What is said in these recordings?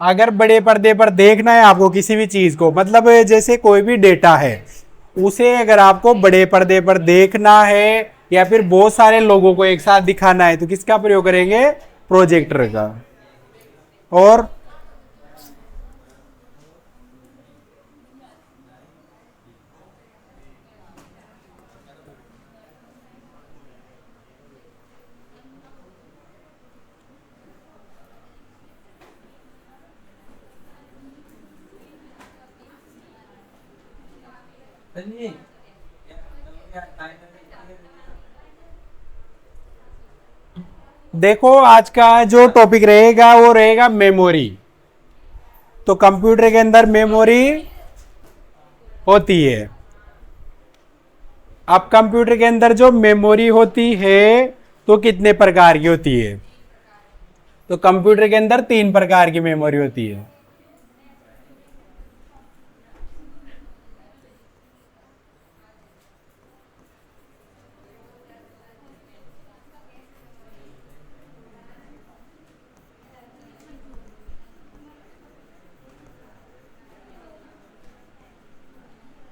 अगर बड़े पर्दे पर देखना है आपको किसी भी चीज को, मतलब जैसे कोई भी डेटा है उसे अगर आपको बड़े पर्दे पर देखना है या फिर बहुत सारे लोगों को एक साथ दिखाना है तो किसका प्रयोग करेंगे? प्रोजेक्टर का। और देखो आज का जो टॉपिक रहेगा वो रहेगा मेमोरी। तो कंप्यूटर के अंदर मेमोरी होती है। अब कंप्यूटर के अंदर जो मेमोरी होती है तो कितने प्रकार की होती है? तो कंप्यूटर के अंदर 3 प्रकार की मेमोरी होती है।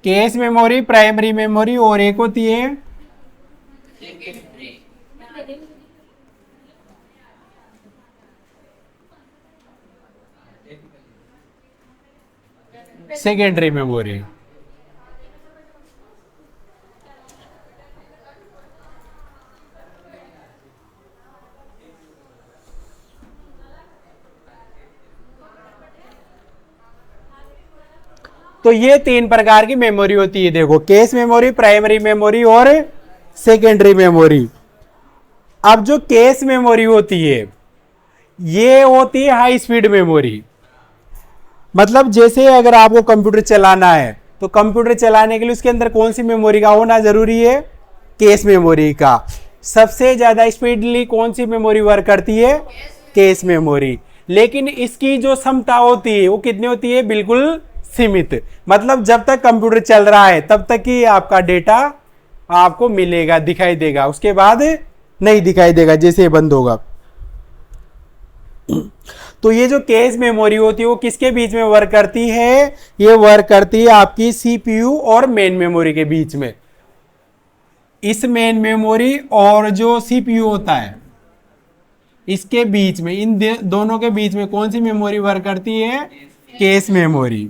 केस मेमोरी, प्राइमरी मेमोरी और एक होती है सेकेंडरी मेमोरी। तो ये 3 प्रकार की मेमोरी होती है। देखो, केस मेमोरी, प्राइमरी मेमोरी और सेकेंडरी मेमोरी। अब जो केस मेमोरी होती है ये होती है हाई स्पीड मेमोरी। मतलब जैसे अगर आपको कंप्यूटर चलाना है तो कंप्यूटर चलाने के लिए उसके अंदर कौन सी मेमोरी का होना जरूरी है? केस मेमोरी का। सबसे ज्यादा स्पीडली कौन सी मेमोरी वर्क करती है? Case memory. लेकिन इसकी जो क्षमता होती है वो कितनी होती है? बिल्कुल सीमित। मतलब जब तक कंप्यूटर चल रहा है तब तक ही आपका डेटा आपको मिलेगा, दिखाई देगा, उसके बाद नहीं दिखाई देगा जैसे बंद होगा। तो ये जो केस मेमोरी होती है वो किसके बीच में वर्क करती है? ये वर्क करती है आपकी सीपीयू और मेन मेमोरी के बीच में। इस मेन मेमोरी और जो सीपीयू होता है इसके बीच में, इन दोनों के बीच में कौन सी मेमोरी वर्क करती है? Case memory.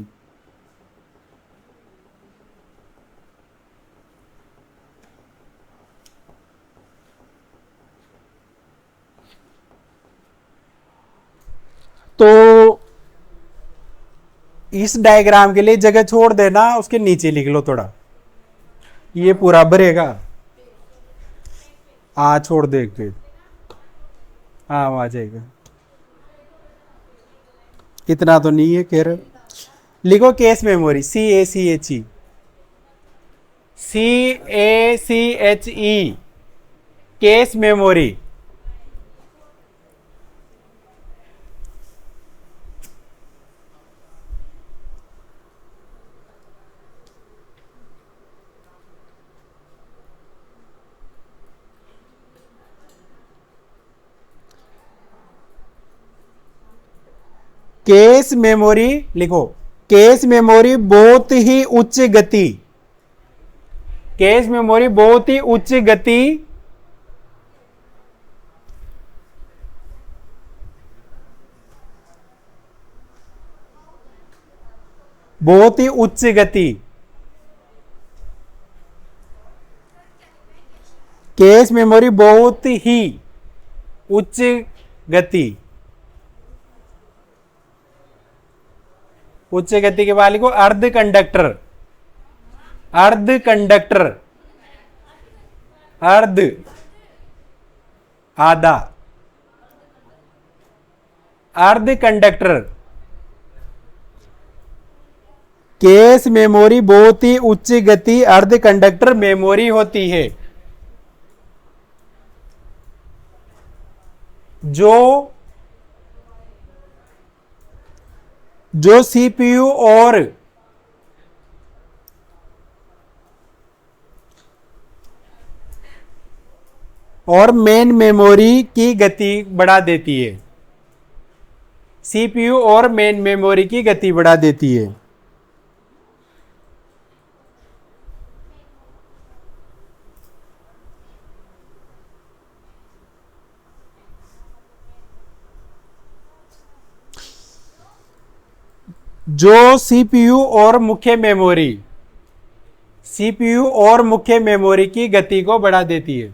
तो इस डायग्राम के लिए जगह छोड़ देना, उसके नीचे लिख लो थोड़ा, ये पूरा भरेगा। छोड़ दे एक पेज। हाँ आ जाएगा, इतना तो नहीं है। खैर लिखो case memory, CACHE, CACHE, case memory. Case memory लिखो, केस मेमोरी बहुत ही उच्च गति, केस मेमोरी बहुत ही उच्च गति बहुत ही उच्च गति, केस मेमोरी बहुत ही उच्च गति। उच्च गति के बाद लिखो अर्ध कंडक्टर, अर्ध कंडक्टर, अर्ध आधा, अर्ध कंडक्टर। केस मेमोरी बहुत ही उच्च गति अर्ध कंडक्टर मेमोरी होती है। जो सीपीयू और मेन मेमोरी की गति बढ़ा देती है। सीपीयू और मेन मेमोरी की गति बढ़ा देती है। जो सीपीयू और मुख्य मेमोरी की गति को बढ़ा देती है।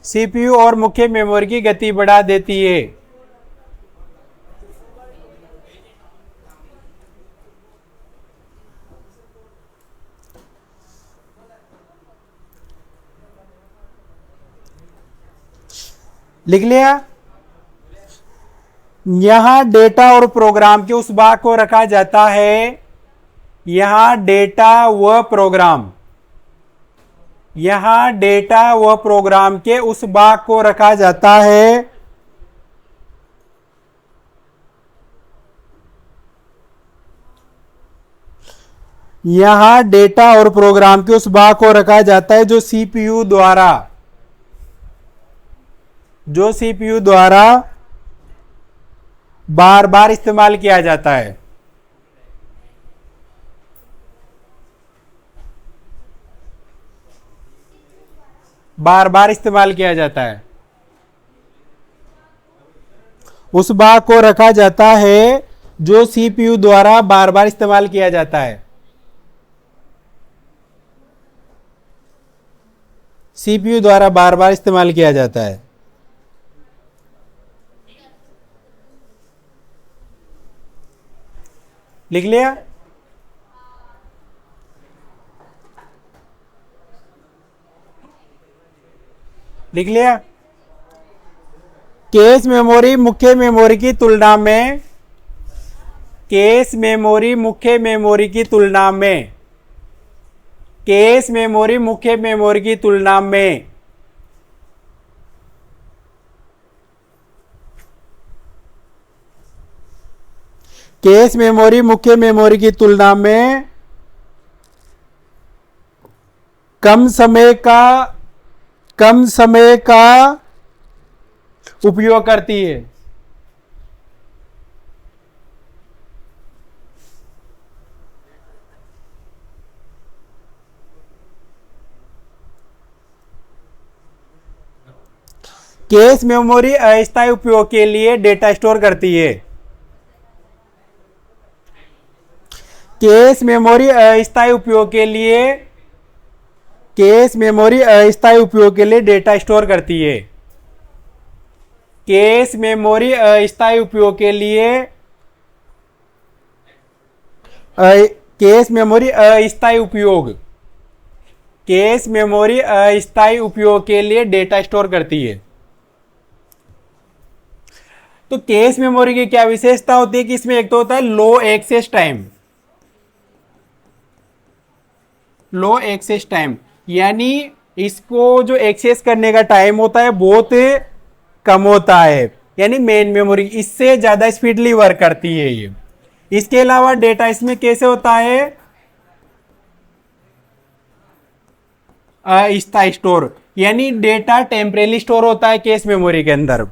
सीपीयू और मुख्य मेमोरी की गति बढ़ा देती है। लिख लिया। यहां डेटा और प्रोग्राम के उस भाग को रखा जाता है, यहां डेटा व प्रोग्राम, यहां डेटा व प्रोग्राम के उस भाग को रखा जाता है यहां डेटा और प्रोग्राम के उस भाग को रखा जाता है जो सीपीयू द्वारा बार बार इस्तेमाल किया जाता है। बार बार इस्तेमाल किया जाता है, उस भाग को रखा जाता है जो सीपीयू द्वारा बार बार इस्तेमाल किया जाता है। सीपीयू द्वारा बार बार इस्तेमाल किया जाता है। लिख लिया। लिख लिया। केस मेमोरी मुख्य मेमोरी की तुलना में, केस मेमोरी मुख्य मेमोरी की तुलना में, केस मेमोरी मुख्य मेमोरी की तुलना में केस मेमोरी मुख्य मेमोरी की तुलना में कम समय का उपयोग करती है। केस मेमोरी अस्थायी उपयोग के लिए डेटा स्टोर करती है। केस मेमोरी अस्थायी उपयोग के लिए, केस मेमोरी अस्थायी उपयोग के लिए डेटा स्टोर करती है। केस मेमोरी अस्थायी उपयोग के लिए, केस मेमोरी अस्थायी उपयोग, केस मेमोरी अस्थायी उपयोग के लिए डेटा स्टोर करती है। तो केस मेमोरी की क्या विशेषता होती है कि इसमें एक तो होता है लो एक्सेस टाइम, लो एक्सेस टाइम, यानी इसको जो एक्सेस करने का टाइम होता है बहुत कम होता है, यानी मेन मेमोरी इससे ज्यादा स्पीडली वर्क करती है ये। इसके अलावा डेटा इसमें कैसे होता है, अस्थायी स्टोर, यानी डेटा टेम्परेरी स्टोर होता है केस मेमोरी के अंदर।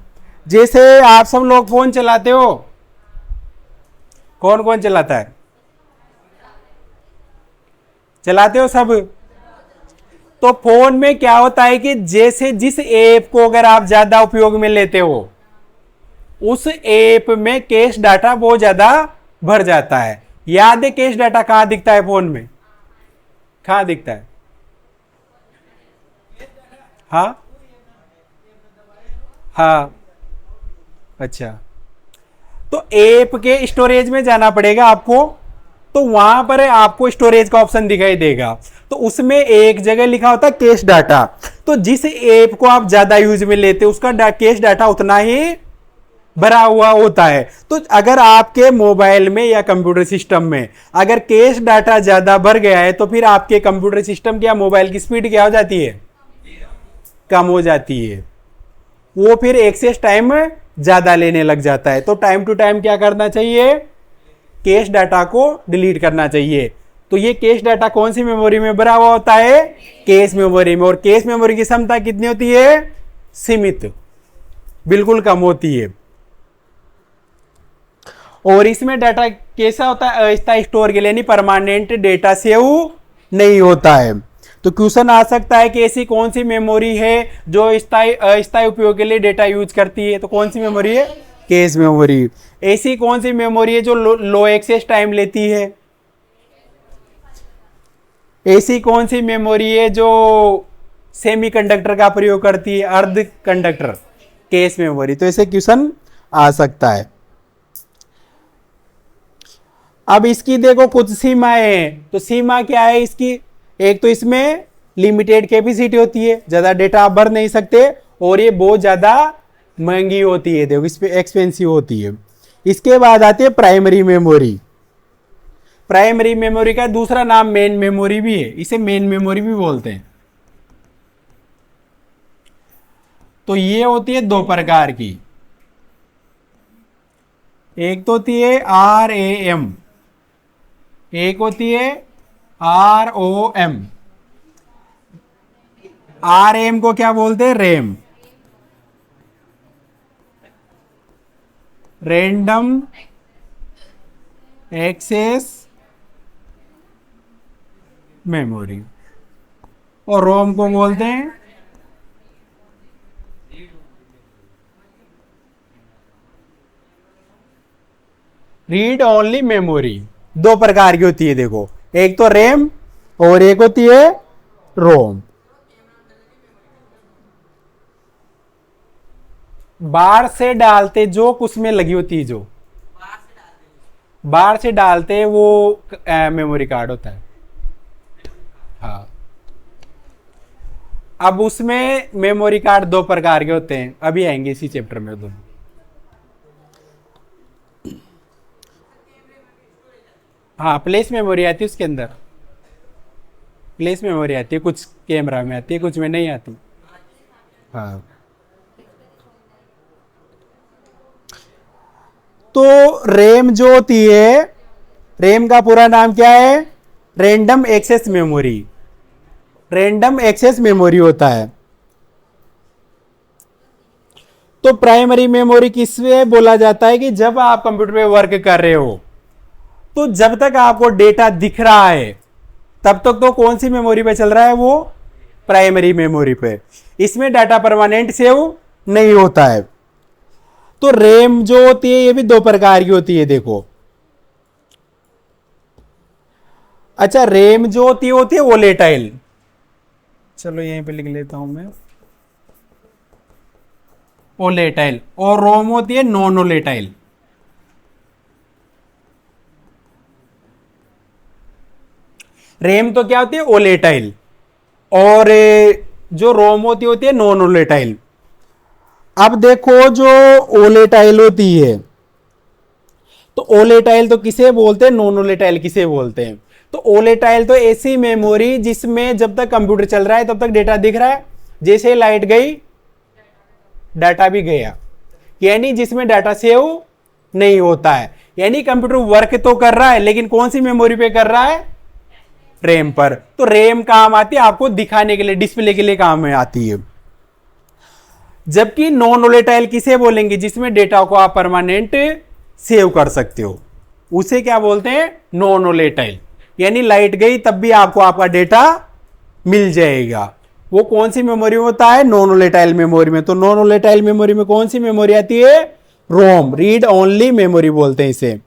जैसे आप सब लोग फोन चलाते हो, कौन कौन चलाता है? चलाते हो सब। तो फोन में क्या होता है कि जैसे जिस ऐप को अगर आप ज्यादा उपयोग में लेते हो, उस ऐप में कैश डाटा बहुत ज्यादा भर जाता है। याद है कैश डाटा कहां दिखता है फोन में? कहां दिखता है? हाँ हाँ, अच्छा। तो ऐप के स्टोरेज में जाना पड़ेगा आपको, तो वहां पर आपको स्टोरेज का ऑप्शन दिखाई देगा। तो उसमें एक जगह लिखा होता है कैश डाटा। तो जिस ऐप को आप ज्यादा यूज में लेते हो उसका कैश डाटा उतना ही भरा हुआ होता है। तो अगर आपके मोबाइल में या कंप्यूटर सिस्टम में अगर कैश डाटा ज्यादा भर गया है तो फिर आपके कंप्यूटर सिस्टम की या मोबाइल की स्पीड क्या हो जाती है? कम हो जाती है। वो फिर एक्सेस टाइम ज्यादा लेने लग जाता है। तो टाइम टू टाइम क्या करना चाहिए? कैश डाटा को डिलीट करना चाहिए। तो ये कैश डाटा कौन सी मेमोरी में भरा हुआ होता है? कैश मेमोरी में। और कैश मेमोरी की क्षमता कितनी होती है? सीमित, बिल्कुल कम होती है। और इसमें डाटा कैसा होता है, अस्थायी स्टोर के लिए, यानी परमानेंट डेटा सेव नहीं होता है। तो क्वेश्चन आ सकता है कि ऐसी कौन सी मेमोरी है जो अस्थायी उपयोग के लिए डेटा यूज करती है, तो कौन सी मेमोरी है, कैश मेमोरी। ऐसी कौन सी मेमोरी है जो लो एक्सेस टाइम लेती है, ऐसी कौन सी मेमोरी है जो सेमीकंडक्टर का प्रयोग करती है, अर्ध कंडक्टर, कैश मेमोरी। तो ऐसे क्वेश्चन आ सकता है। अब इसकी देखो कुछ सीमाएं हैं, तो सीमा क्या है इसकी, एक तो इसमें लिमिटेड कैपेसिटी होती है, ज्यादा डेटा आप भर नहीं सकते, और ये बहुत ज्यादा महंगी होती है, देखो इस पे एक्सपेंसिव होती है। इसके बाद आती है प्राइमरी मेमोरी। प्राइमरी मेमोरी का दूसरा नाम मेन मेमोरी भी है, इसे मेन मेमोरी भी बोलते हैं। तो ये होती है दो प्रकार की, एक तो होती है RAM, एक होती है ROM। RM को क्या बोलते हैं, रैम, रैंडम एक्सेस मेमोरी, और रोम को बोलते हैं रीड ओनली मेमोरी। दो प्रकार की होती है देखो, एक तो रैम और एक होती है रोम। बाहर से डालते जो उसमें लगी होती है, जो बाहर से डालते वो मेमोरी कार्ड होता है। हाँ, अब उसमें मेमोरी कार्ड दो प्रकार के होते हैं, अभी आएंगे इसी चैप्टर में दोनों। हाँ, प्लेस मेमोरी आती है उसके अंदर, प्लेस मेमोरी आती है, कुछ कैमरा में आती है, कुछ में नहीं आती। हाँ, तो रैम जो होती है, रैम का पूरा नाम क्या है, random access memory, random access memory होता है। तो प्राइमरी मेमोरी किसमें बोला जाता है कि जब आप कंप्यूटर पे वर्क कर रहे हो, तो जब तक आपको डेटा दिख रहा है तब तक तो कौन सी मेमोरी पे चल रहा है, वो प्राइमरी मेमोरी पे। इसमें डाटा परमानेंट सेव नहीं होता है। तो रैम जो होती है ये भी दो प्रकार की होती है देखो। अच्छा, रैम जो होती है वोलेटाइल, चलो यहीं पे लिख लेता हूं मैं, वोलेटाइल, और रोम होती है नॉन वोलेटाइल। रैम तो क्या होती है, वोलेटाइल, और जो रोम होती है नॉन वोलेटाइल। अब देखो जो वोलेटाइल होती है, तो वोलेटाइल तो किसे बोलते हैं, नॉन वोलेटाइल किसे बोलते हैं। तो वोलेटाइल तो ऐसी मेमोरी जिसमें जब तक कंप्यूटर चल रहा है तब तक डेटा दिख रहा है, जैसे लाइट गई डाटा भी गया, यानी जिसमें डाटा सेव नहीं होता है। यानी कंप्यूटर वर्क तो कर रहा है लेकिन कौन सी मेमोरी पे कर रहा है, रैम पर। तो रैम काम आती है आपको दिखाने के लिए, डिस्प्ले के लिए काम में आती है। जबकि नॉन वोलेटाइल किसे बोलेंगे, जिसमें डेटा को आप परमानेंट सेव कर सकते हो, उसे क्या बोलते हैं, नॉन वोलेटाइल। यानी लाइट गई तब भी आपको आपका डेटा मिल जाएगा। वो कौन सी मेमोरी में होता है, नॉन वोलेटाइल मेमोरी में। तो नॉन वोलेटाइल मेमोरी में कौन सी मेमोरी आती है, रोम, रीड ओनली मेमोरी बोलते हैं इसे।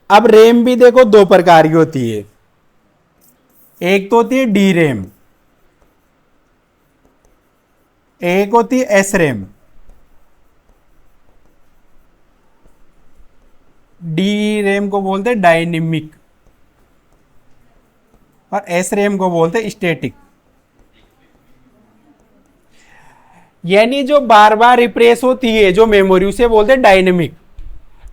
अब रैम भी देखो दो प्रकार की होती है, एक तो होती है डी रैम, एक होती है एस रैम। डी रैम को बोलते हैं डायनेमिक, और एस रैम को बोलते हैं स्टैटिक। यानी जो बार बार रिप्रेस होती है जो मेमोरी, उसे बोलते हैं डायनेमिक।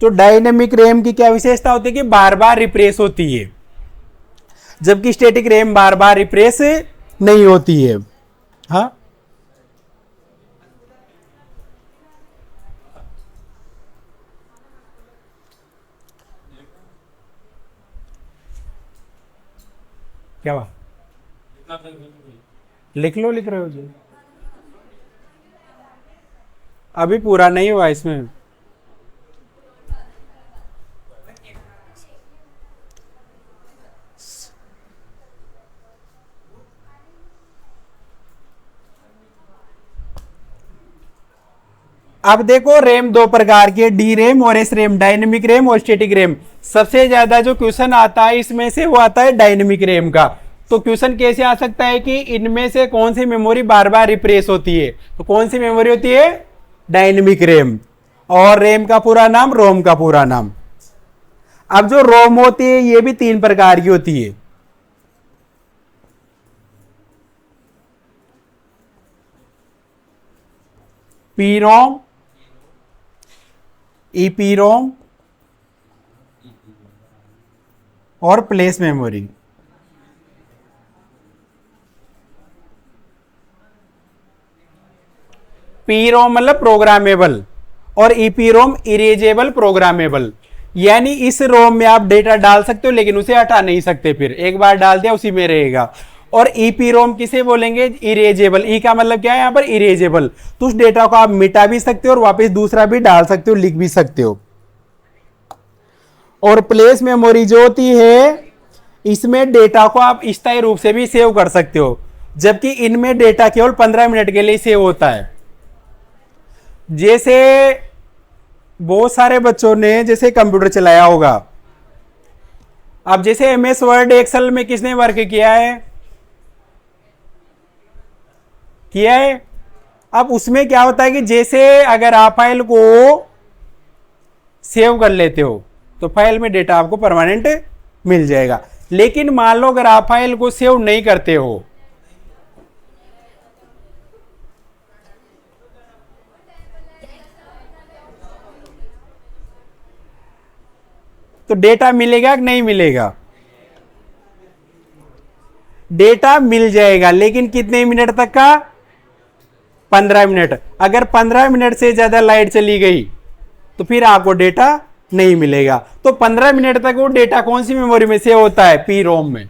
तो डायनेमिक रैम की क्या विशेषता होती है कि बार बार रिप्रेस होती है, जबकि स्टैटिक रैम बार बार रिप्रेस नहीं होती है। हाँ, क्या हुआ, लिख लो, लिख रहे हो जो। अभी पूरा नहीं हुआ इसमें। अब देखो रैम दो प्रकार की है, डी रैम और एस रैम, डायनेमिक रैम और स्टैटिक रैम। सबसे ज्यादा जो क्वेश्चन आता है इसमें से वो आता है डायनेमिक रैम का। तो क्वेश्चन कैसे आ सकता है कि इनमें से कौन सी मेमोरी बार बार रिप्रेस होती है, तो कौन सी मेमोरी होती है, डायनेमिक रैम। और रैम का पूरा नाम, रोम का पूरा नाम। अब जो रोम होती है ये भी तीन प्रकार की होती है। पी रोम, ईपी रोम और प्लेस मेमोरी। पी रोम मतलब प्रोग्रामेबल और ईपी रोम इरेजेबल प्रोग्रामेबल। यानी इस रोम में आप डेटा डाल सकते हो लेकिन उसे हटा नहीं सकते, फिर एक बार डाल दिया उसी में रहेगा। और ईपी रोम किसे बोलेंगे, इरेजेबल। ई का मतलब क्या है यहां पर, इरेजेबल। तो उस डेटा को आप मिटा भी सकते हो और वापस दूसरा भी डाल सकते हो, लिख भी सकते हो। और प्लेस मेमोरी जो होती है इसमें डेटा को आप स्थायी रूप से भी सेव कर सकते हो, जबकि इनमें डेटा केवल 15 मिनट के लिए सेव होता है। जैसे बहुत सारे बच्चों ने जैसे कंप्यूटर चलाया होगा, अब जैसे एमएस वर्ड एक्सेल में किसने वर्क किया है। अब उसमें क्या होता है कि जैसे अगर आप फाइल को सेव कर लेते हो तो फाइल में डेटा आपको परमानेंट मिल जाएगा। लेकिन मान लो अगर आप फाइल को सेव नहीं करते हो तो डेटा मिलेगा कि नहीं मिलेगा, डेटा मिल जाएगा लेकिन कितने मिनट तक का, 15 मिनट। अगर 15 मिनट से ज्यादा लाइट चली गई तो फिर आपको डेटा नहीं मिलेगा। तो 15 मिनट तक वो डेटा कौन सी मेमोरी में सेव होता है, पी रोम में,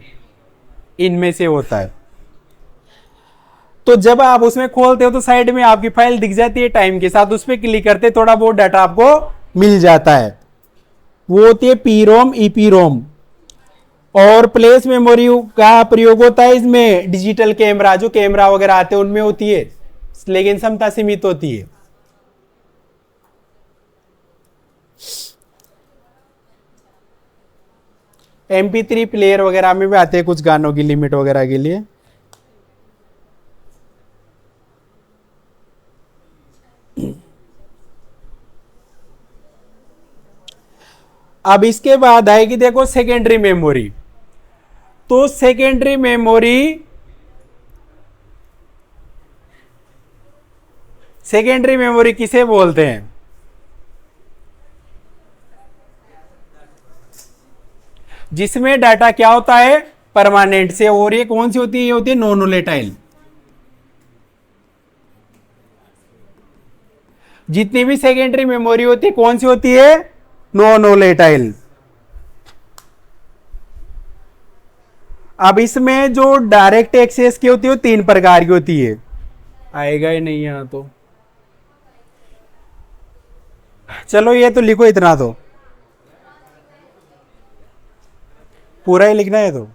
इनमें से होता है। तो जब आप उसमें खोलते हो तो साइड में आपकी फाइल दिख जाती है टाइम के साथ, उस पर क्लिक करते थोड़ा बहुत डाटा आपको मिल जाता है। वो होती है पी रोम, ईपी रोम। और प्लेस मेमोरी का प्रयोग होता है इसमें डिजिटल कैमरा, जो कैमरा वगैरह आते हैं उनमें होती है, लेकिन क्षमता सीमित होती है। MP3 प्लेयर वगैरह में भी आते हैं कुछ गानों की लिमिट वगैरह के लिए। अब इसके बाद आएगी देखो सेकेंडरी मेमोरी। तो सेकेंडरी मेमोरी किसे बोलते हैं, जिसमें डाटा क्या होता है, परमानेंट से। और ये कौन सी होती है, ये होती है नॉन वोलेटाइल। जितनी भी सेकेंडरी मेमोरी होती है कौन सी होती है, नॉन वोलेटाइल। अब इसमें जो डायरेक्ट एक्सेस की होती है वो तीन प्रकार की होती है। आएगा ही नहीं यहां तो, चलो ये तो लिखो, इतना तो पूरा ही लिखना है। तो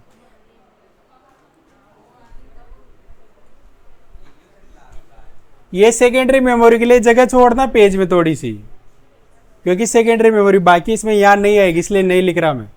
ये सेकेंडरी मेमोरी के लिए जगह छोड़ना पेज में थोड़ी सी, क्योंकि सेकेंडरी मेमोरी बाकी इसमें याद नहीं आएगी, इसलिए नहीं लिख रहा मैं।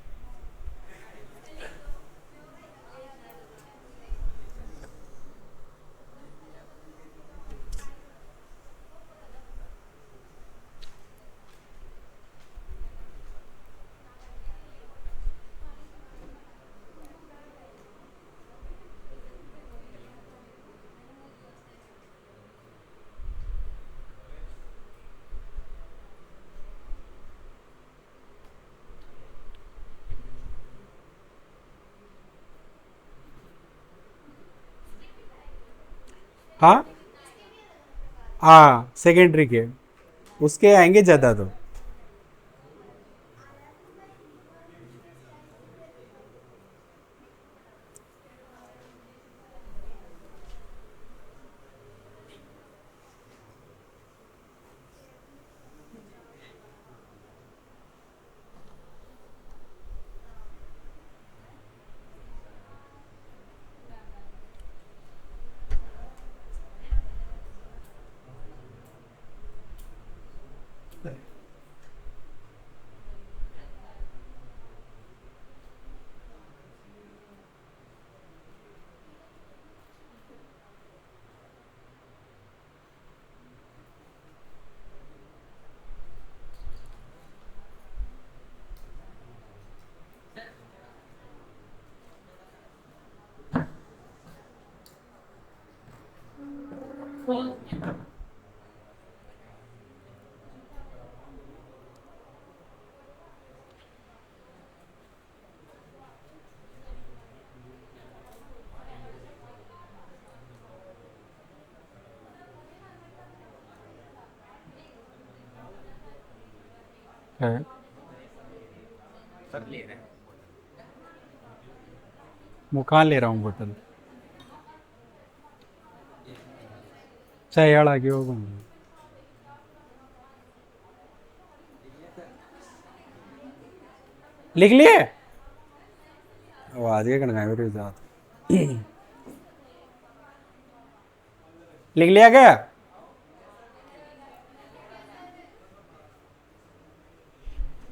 हाँ हाँ, सेकेंडरी के उसके आएंगे ज्यादा। तो है वो कहाँ ले रहा हूँ बोतल चाहे यार आगे होगा लिख लिए आवाज के कणगाए मेरे साथ लिख लिया क्या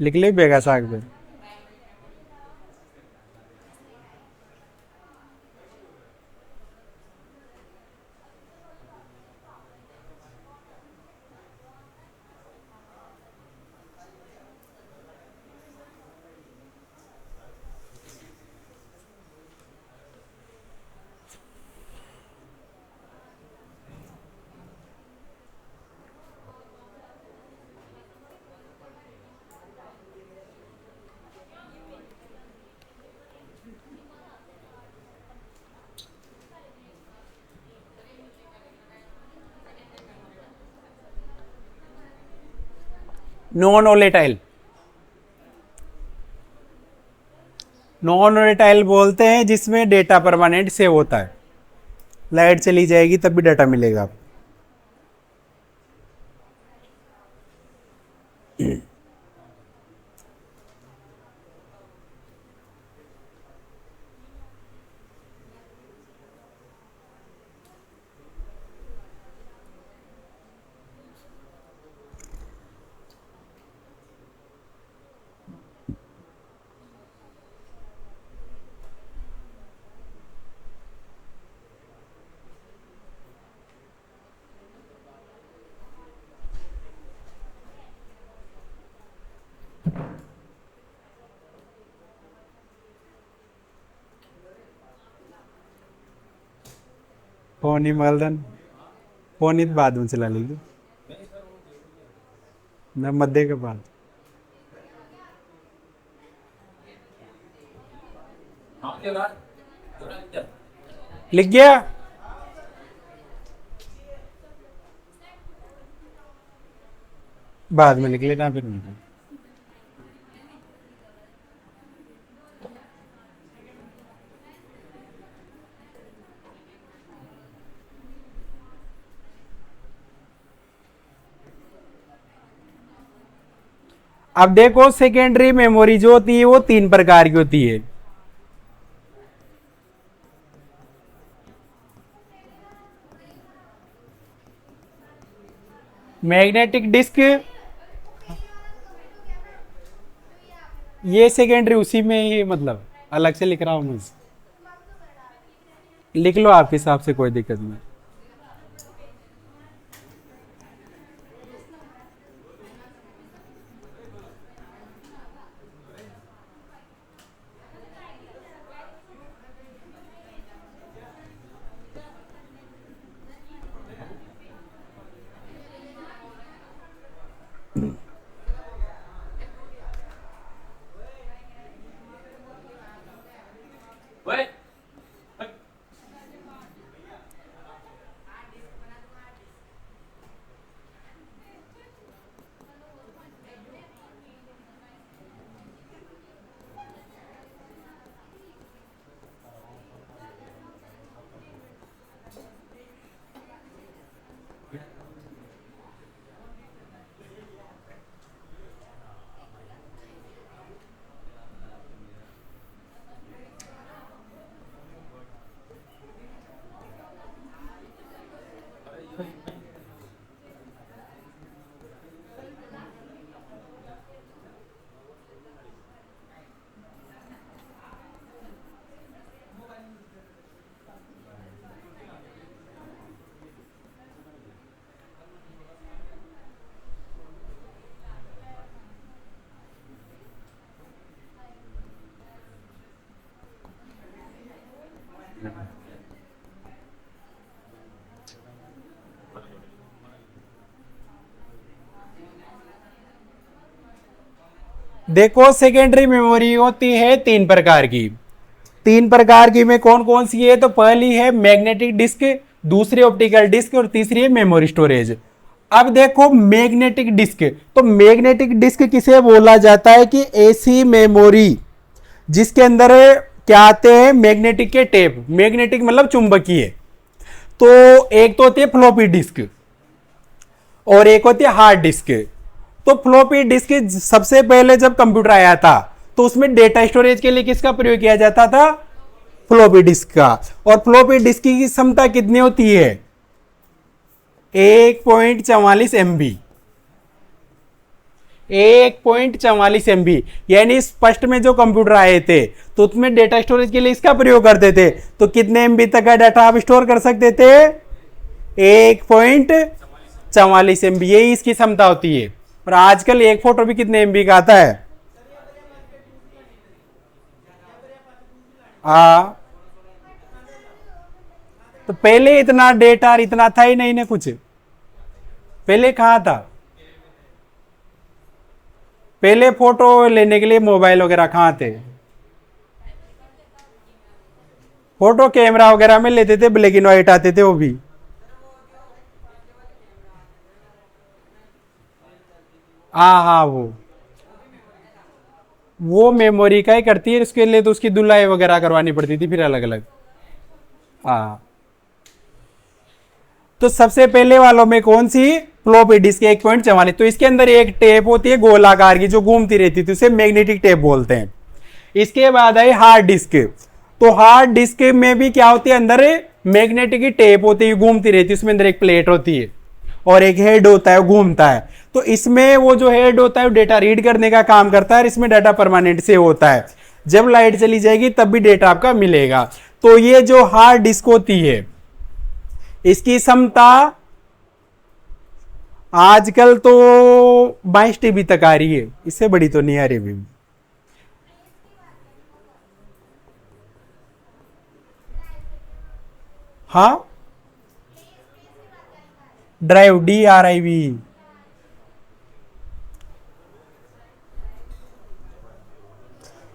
लिख ले बेगा साग पे नॉन वोलेटाइल नॉन वोलेटाइल बोलते हैं जिसमें डेटा परमानेंट सेव होता है लाइट चली जाएगी तब भी डाटा मिलेगा आपको फोन ही मलदन फोन ही बाद में चला लीजिए न मध्य के बाद लिख गया बाद में लिख लेना फिर अब देखो सेकेंडरी मेमोरी जो होती है वो 3 प्रकार की होती है मैग्नेटिक डिस्क ये सेकेंडरी उसी में ही मतलब अलग से लिख रहा हूं मैं लिख लो आपके हिसाब से कोई दिक्कत नहीं देखो सेकेंडरी मेमोरी होती है 3 प्रकार की। 3 प्रकार की में कौन कौन सी है? तो पहली है मैग्नेटिक डिस्क, दूसरी ऑप्टिकल डिस्क और तीसरी है मेमोरी स्टोरेज। अब देखो मैग्नेटिक डिस्क, तो मैग्नेटिक डिस्क किसे बोला जाता है कि ऐसी मेमोरी जिसके अंदर क्या आते हैं? मैग्नेटिक के टेप। मैग्नेटिक मतलब चुंबकीय। तो एक तो होती है फ्लॉपी डिस्क और एक होती है हार्ड डिस्क। तो फ्लॉपी डिस्क सबसे पहले जब कंप्यूटर आया था तो उसमें डेटा स्टोरेज के लिए किसका प्रयोग किया जाता था? फ्लॉपी डिस्क का। और फ्लॉपी डिस्क की क्षमता कितनी होती है? 1.44 MB। 1.44 MB, यानी फर्स्ट में जो कंप्यूटर आए थे तो उसमें डेटा स्टोरेज के लिए इसका प्रयोग करते थे। तो कितने MB तक का डाटा आप स्टोर कर सकते थे? 1.44 MB, यही इसकी क्षमता होती है। और आजकल एक फोटो भी कितने MB का आता है? तो पहले इतना डेटा इतना था ही नहीं ना कुछ। पहले कहां था? पहले फोटो लेने के लिए मोबाइल वगैरह कहां थे? फोटो कैमरा वगैरह में लेते थे, ब्लैक एंड व्हाइट आते थे वो भी। हाँ, वो मेमोरी का ही करती है, उसके लिए तो उसकी धुलाई वगैरह करवानी पड़ती थी फिर अलग अलग। हाँ, तो सबसे पहले वालों में कौन सी? Floppy disk 1.44। तो इसके अंदर एक टेप होती है गोलाकार की जो घूमती रहती थी, उसे मैग्नेटिक टेप बोलते हैं। इसके बाद आई हार्ड डिस्क। तो हार्ड डिस्क में भी क्या होती है? अंदर मैग्नेटिक की टेप होती है, घूमती रहती है, उसमें अंदर एक प्लेट होती है और एक हेड होता है, वो घूमता है। तो इसमें वो जो हेड होता है वो डेटा रीड करने का काम करता है, इसमें डाटा परमानेंट सेव होता है। जब लाइट चली जाएगी तब भी डेटा आपका मिलेगा। तो ये जो हार्ड डिस्क होती है इसकी क्षमता आजकल तो 22 TB तक आ रही है, इससे बड़ी तो नहीं आ रही भी। हाँ, ड्राइव, DRIV।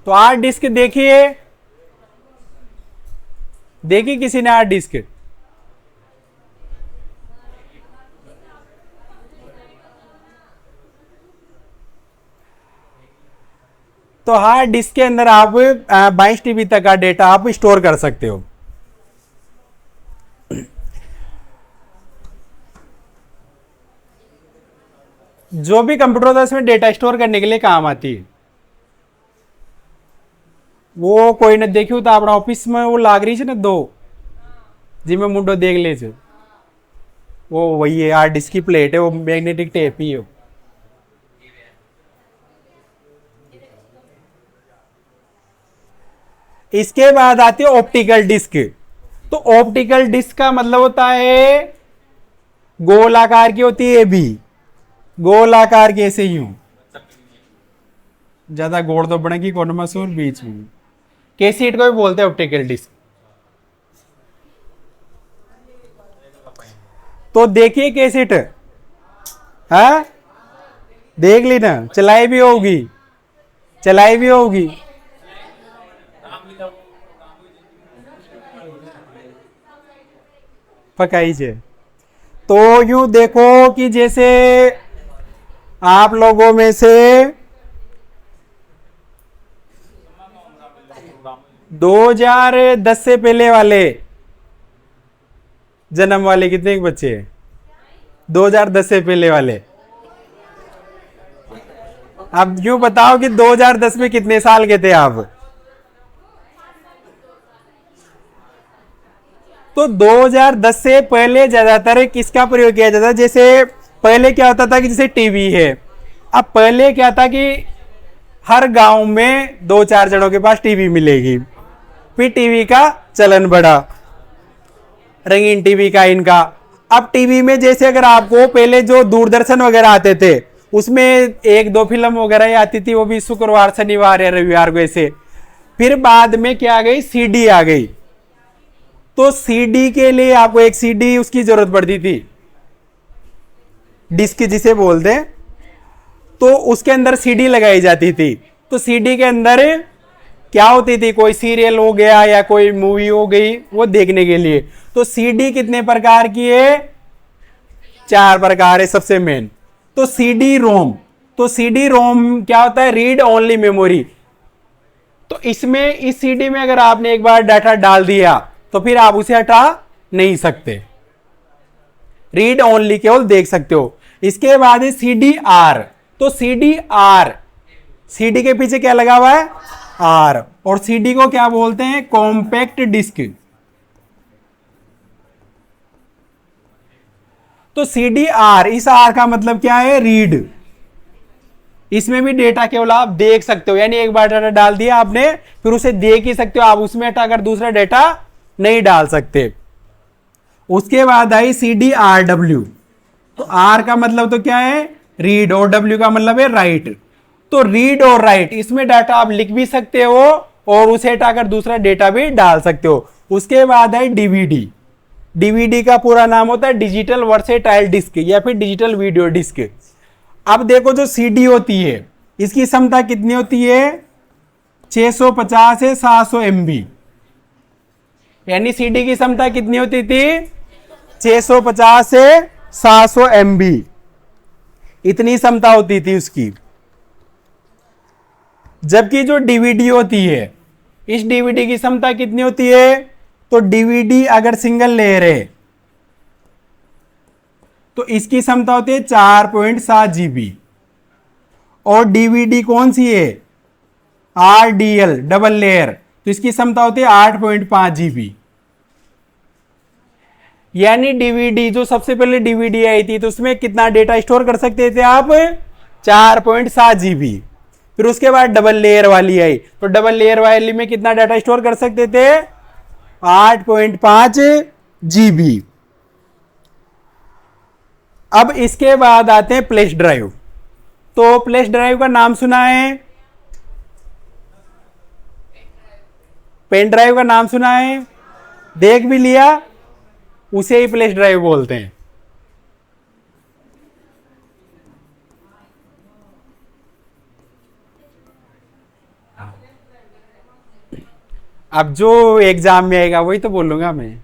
तो हार्ड डिस्क देखिए, देखी किसी ने हार्ड डिस्क? तो हार्ड डिस्क के अंदर आप 22 TB तक का डेटा आप स्टोर कर सकते हो। जो भी कंप्यूटर होता है उसमें डेटा स्टोर करने के लिए काम आती है। वो कोई ने देखी तो अपना ऑफिस में वो लाग रही है ना 2 जिसमें मुंडो देख ले छे, वो वही है, हार्ड डिस्क की प्लेट है, वो मैग्नेटिक टेप ही है। इसके बाद आती है ऑप्टिकल डिस्क। तो ऑप्टिकल डिस्क का मतलब होता है गोलाकार की होती है, भी गोलाकार के ऐसे यूं, ज्यादा गोड़ तो बनेगी कौन मसूर बीच में। कैसेट को भी बोलते हैं ऑप्टिकल डिस्क। तो देखिए कैसेट, हाँ देख ली ना, चलाई भी होगी, चलाई भी होगी। पकाई से। तो यूं देखो कि जैसे आप लोगों में से 2010 से पहले वाले जन्म वाले कितने बच्चे हैं? 2010 से पहले वाले। अब यूं बताओ कि 2010 में कितने साल के थे आप? तो 2010 से पहले ज्यादातर किसका प्रयोग किया जाता है? जैसे पहले क्या होता था कि जैसे टीवी है, अब पहले क्या था कि हर गांव में 2-4 जनों के पास टीवी मिलेगी, फिर टीवी का चलन बढ़ा, रंगीन टीवी का इनका। अब टीवी में जैसे अगर आपको पहले जो दूरदर्शन वगैरह आते थे उसमें 1-2 फिल्म वगैरह ही आती थी, वो भी शुक्रवार शनिवार या रविवार को ऐसे। फिर बाद में क्या आ गई? सीडी आ गई। तो सीडी के लिए आपको एक सीडी उसकी जरूरत पड़ती थी, डिस्क जिसे बोलते हैं। तो उसके अंदर सीडी लगाई जाती थी। तो सीडी के अंदर क्या होती थी, कोई सीरियल हो गया या कोई मूवी हो गई वो देखने के लिए। तो सीडी कितने प्रकार की है, 4 प्रकार है सबसे मेन। तो सीडी रोम, तो सीडी रोम क्या होता है, रीड ओनली मेमोरी। तो इसमें इस सीडी में अगर आपने एक बार डाटा डाल दिया तो फिर आप उसे हटा नहीं सकते, रीड ओनली केवल देख सकते हो। इसके बाद है सीडी आर। तो सीडी आर, सीडी के पीछे क्या लगा हुआ है, आर, और सीडी को क्या बोलते हैं, कॉम्पैक्ट डिस्क। तो सीडी आर, इस आर का मतलब क्या है, रीड। इसमें भी डेटा केवल आप देख सकते हो, यानी एक बार डाटा डाल दिया आपने फिर उसे देख ही सकते हो, आप उसमें हटाकर दूसरा डेटा नहीं डाल सकते। उसके बाद आई सीडी आर डब्ल्यू। तो आर का मतलब तो क्या है, रीड, और डब्ल्यू का मतलब है राइट। तो रीड और राइट, इसमें डाटा आप लिख भी सकते हो और उसे हटाकर दूसरा डेटा भी डाल सकते हो। उसके बाद है डीवीडी। डीवीडी का पूरा नाम होता है डिजिटल वर्सेटाइल डिस्क या फिर डिजिटल वीडियो डिस्क। अब देखो जो सीडी होती है इसकी क्षमता कितनी होती है, 650 से 700 MB। यानी सीडी की क्षमता कितनी होती थी, 650 से 700 MB, इतनी क्षमता होती थी उसकी। जबकि जो डीवीडी होती है, इस डीवीडी की क्षमता कितनी होती है, तो डीवीडी अगर सिंगल लेयर है तो इसकी क्षमता होती है 4.7 GB। और डीवीडी कौन सी है, RDL डबल लेयर, तो इसकी क्षमता होती है 8.5 GB। यानी डीवीडी, जो सबसे पहले डीवीडी आई थी तो उसमें कितना डेटा स्टोर कर सकते थे आप, 4.7 GB। फिर उसके बाद डबल लेयर वाली आई, तो डबल लेयर वाली में कितना डाटा स्टोर कर सकते थे, 8.5 GB। अब इसके बाद आते हैं फ्लैश ड्राइव। तो फ्लैश ड्राइव का नाम सुना है, पेन ड्राइव का नाम सुना है, देख भी लिया, उसे ही फ्लैश ड्राइव बोलते हैं। अब जो एग्जाम में आएगा वही तो बोलूंगा मैं।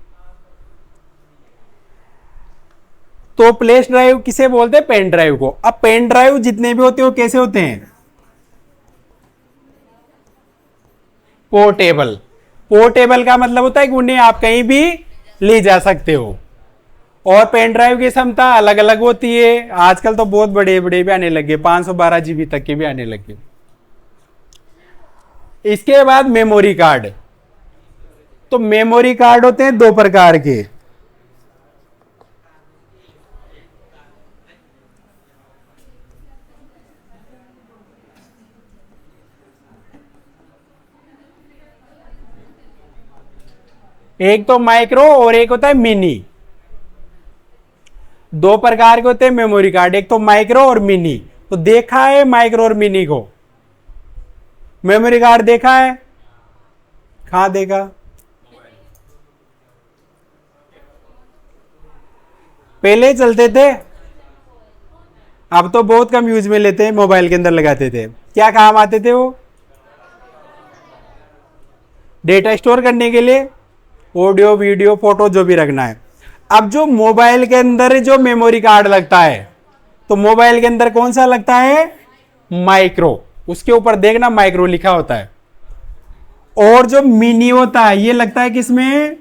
तो फ्लैश ड्राइव किसे बोलते हैं, पेन ड्राइव को। अब पेन ड्राइव जितने भी होते हैं वो कैसे होते हैं, पोर्टेबल। पोर्टेबल का मतलब होता है कि उन्हें आप कहीं भी ले जा सकते हो। और पेन ड्राइव की क्षमता अलग अलग होती है, आजकल तो बहुत बड़े बड़े भी आने लगे, 512 GB तक के भी आने लगे। इसके बाद मेमोरी कार्ड। तो मेमोरी कार्ड होते हैं 2 प्रकार के। एक तो माइक्रो और एक होता है मिनी। 2 प्रकार के होते हैं मेमोरी कार्ड, एक तो माइक्रो और मिनी। तो देखा है माइक्रो और मिनी को, मेमोरी कार्ड देखा है, कहां देखा, पहले चलते थे, अब तो बहुत कम यूज में लेते हैं, मोबाइल के अंदर लगाते थे। क्या काम आते थे वो, डेटा स्टोर करने के लिए, ऑडियो वीडियो फोटो जो भी रखना है। अब जो मोबाइल के अंदर जो मेमोरी कार्ड लगता है, तो मोबाइल के अंदर कौन सा लगता है, माइक्रो, उसके ऊपर देखना माइक्रो लिखा होता है। और जो मिनी होता है ये लगता है किसमें,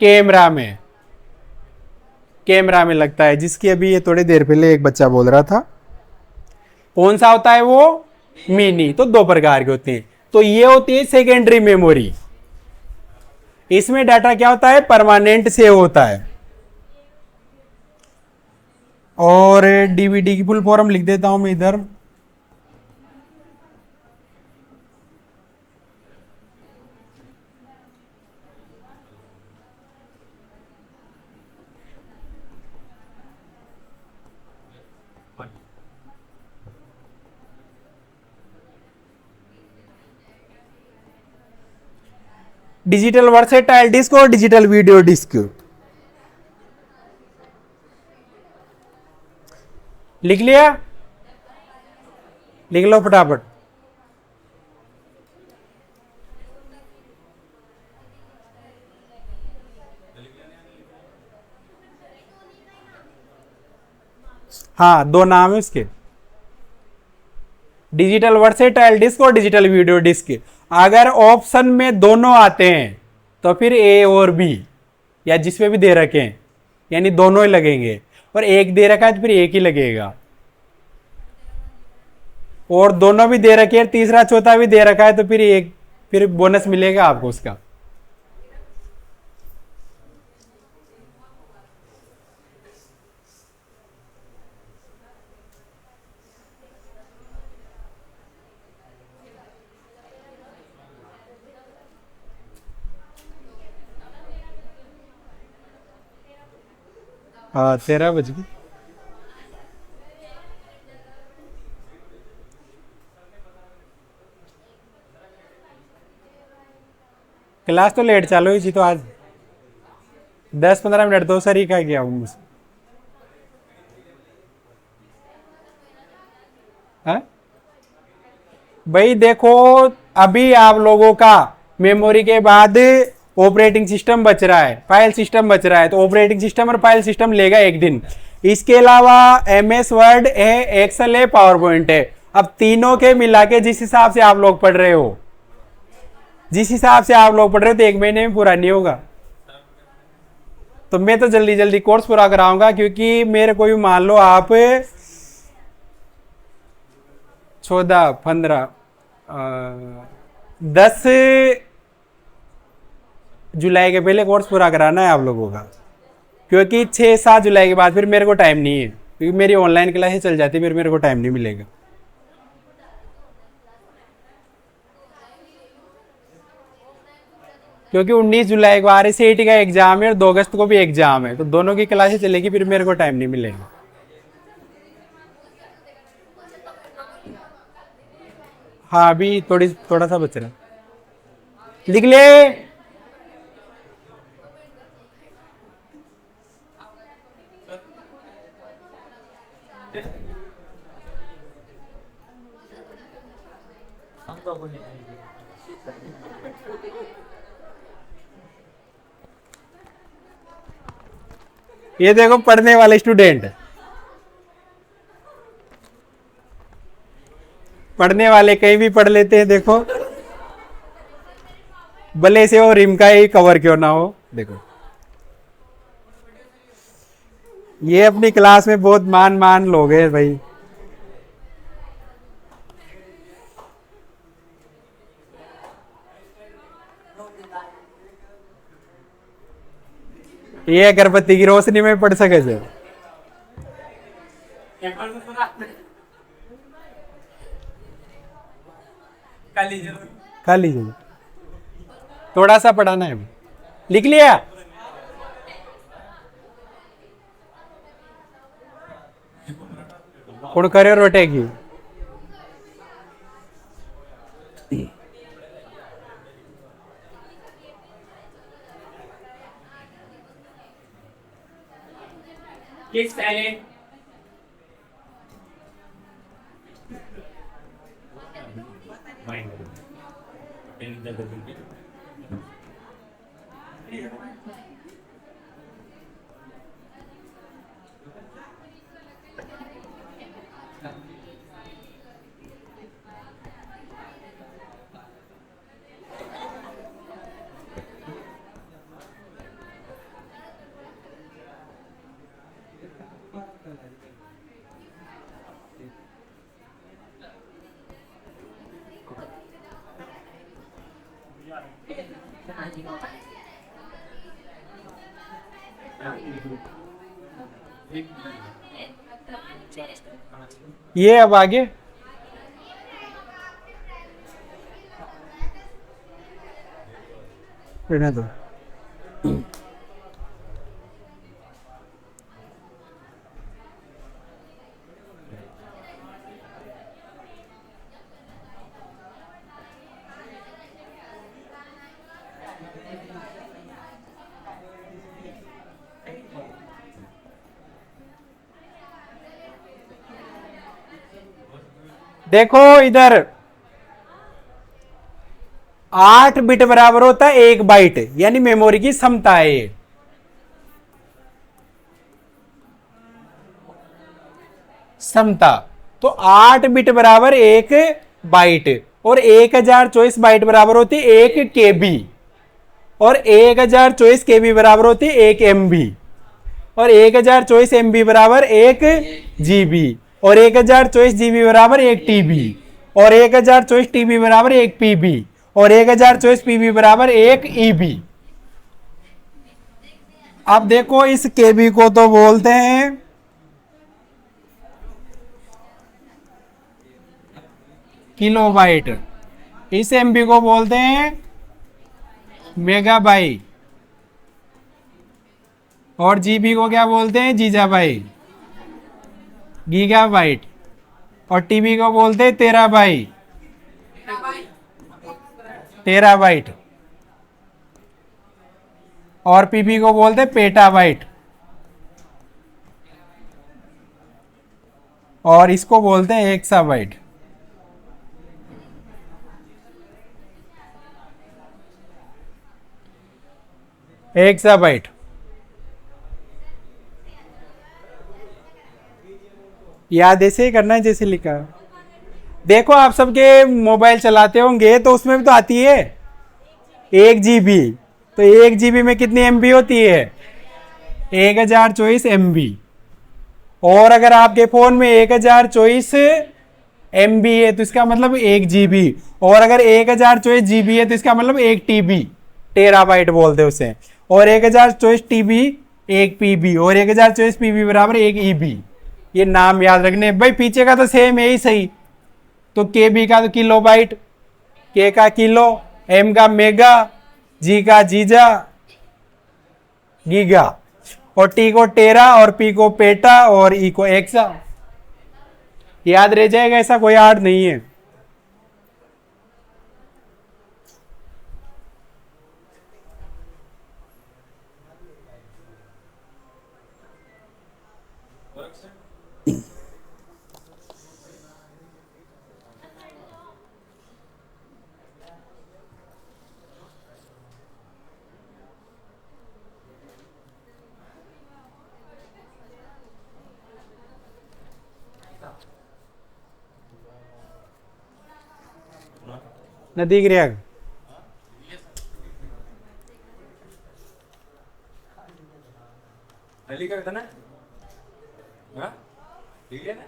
कैमरा में, कैमरा में लगता है, जिसकी अभी ये थोड़ी देर पहले एक बच्चा बोल रहा था। कौन सा होता है वो, मिनी। तो 2 प्रकार के होते हैं। तो ये होती है सेकेंडरी मेमोरी, इसमें डाटा क्या होता है, परमानेंट सेव होता है। और डीवीडी की फुल फॉर्म लिख देता हूं मैं इधर। डिजिटल वर्सेटाइल डिस्क और डिजिटल वीडियो डिस्क लिख लिया। लिख लो फटाफट। हाँ, दो नाम है उसके, डिजिटल वर्सेटाइल डिस्क और डिजिटल वीडियो डिस्क। अगर ऑप्शन में दोनों आते हैं तो फिर ए और बी, या जिसमें भी दे रखे हैं, यानी दोनों ही लगेंगे। और एक दे रखा है तो फिर एक ही लगेगा, और दोनों भी दे रखे हैं, तीसरा चौथा भी दे रखा है तो फिर एक, फिर बोनस मिलेगा आपको उसका। हाँ, 13 बज गई। क्लास तो लेट चालू हुई थी तो आज 10-15 मिनट तो सर ही का गया हूँ मुझसे। हाँ? भाई देखो, अभी आप लोगों का मेमोरी के बाद ऑपरेटिंग सिस्टम बच रहा है, फाइल सिस्टम बच रहा है, तो ऑपरेटिंग सिस्टम और फाइल सिस्टम लेगा एक दिन। इसके अलावा एमएस वर्ड है, एक्सेल है, पावर पॉइंट है। अब तीनों के मिला के जिस हिसाब से आप लोग पढ़ रहे हो, जिस हिसाब से आप लोग पढ़ रहे हो, तो 1 महीने में पूरा नहीं होगा। तो मैं तो जल्दी जल्दी कोर्स पूरा कराऊंगा, क्योंकि मेरे को भी मान लो आप 14-15 10 जुलाई के पहले कोर्स पूरा कराना है आप लोगों का, क्योंकि 6-7 जुलाई के बाद फिर मेरे को टाइम नहीं है, क्योंकि मेरी ऑनलाइन क्लासेस चल जाती है, फिर मेरे को टाइम नहीं मिलेगा। क्योंकि 19 जुलाई को RSAT का एग्जाम है और 2 अगस्त को भी एग्जाम है, तो दोनों की क्लासेस चलेगी, फिर मेरे को टाइम नहीं मिलेगा। हाँ, अभी थोड़ा सा बच रहा है। लिख ले। ये देखो पढ़ने वाले स्टूडेंट, पढ़ने वाले कहीं भी पढ़ लेते हैं। देखो, भले से वो रिम का ही कवर क्यों ना हो। देखो, ये अपनी क्लास में बहुत मान मान लोग हैं भाई। ये अगरबत्ती की रोशनी में पढ़ सके से खा लीजिए, थोड़ा सा पढ़ाना है। लिख लिया। कौन करे रोटेगी। किस पहले ये अब आगे रहने दो। देखो इधर 8 बिट बराबर होता है 1 बाइट, यानी मेमोरी की क्षमता है ये। क्षमता तो 8 बिट बराबर 1 बाइट, और 1024 बाइट बराबर होती है 1 केबी, और 1024 केबी बराबर होती है 1 एमबी, और 1024 एमबी बराबर 1 जीबी, और 1024 जीबी बराबर 1 टीबी, और 1024 टीबी बराबर 1 पीबी, और 1024 पीबी बराबर 1 ईबी। अब देखो इस केबी को तो बोलते हैं किलोबाइट, इस एमबी को बोलते हैं मेगाबाइट, और जीबी को क्या बोलते हैं जीजाबाइट, गीगाबाइट, और टीबी को बोलते हैं टेराबाइट, टेराबाइट, और पीबी को बोलते हैं पेटाबाइट, और इसको बोलते हैं एक्साबाइट। एक्साबाइट याद ऐसे ही करना है जैसे लिखा है। देखो आप सबके मोबाइल चलाते होंगे तो उसमें भी तो आती है 1 जीबी, तो 1 जीबी में कितनी एमबी होती है 1024 एमबी, और अगर आपके फोन में 1024 एमबी है तो इसका मतलब 1 जीबी, और अगर 1024 जीबी है तो इसका मतलब 1 टीबी, टेराबाइट बोलते हैं उसे, और 1024 टीबी 1 पीबी, और 1024 पीबी बराबर 1 ईबी। ये नाम याद रखने भाई, पीछे का तो सेम है ही सही। तो के बी का तो किलोबाइट, के का किलो, एम का मेगा, जी का जीजा, गीगा, और टी को टेरा, और पी को पेटा, और ई को एक्सा। याद रह जाएगा, ऐसा कोई हार्ड नहीं है। नदी गिरिया का था ना, हाँ ठीक है ना।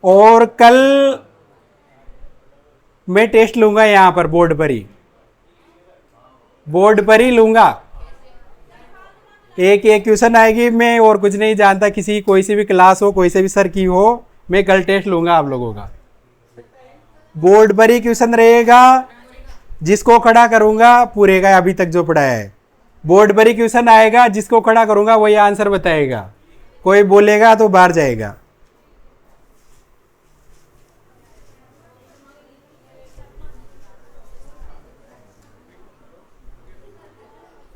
और कल मैं टेस्ट लूंगा यहां पर बोर्ड पर ही, बोर्ड पर ही लूंगा। एक एक क्वेश्चन आएगी, मैं और कुछ नहीं जानता, किसी कोई सी भी क्लास हो, कोई से भी सर की हो, मैं कल टेस्ट लूंगा आप लोगों का। बोर्ड पर ही क्वेश्चन रहेगा, जिसको खड़ा करूंगा पूरे का अभी तक जो पढ़ाया है। बोर्ड पर ही क्वेश्चन आएगा, जिसको खड़ा करूंगा वही आंसर बताएगा, कोई बोलेगा तो बाहर जाएगा।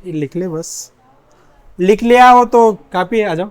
लिख ले बस, लिख लिया हो तो काफी, आ जाओ।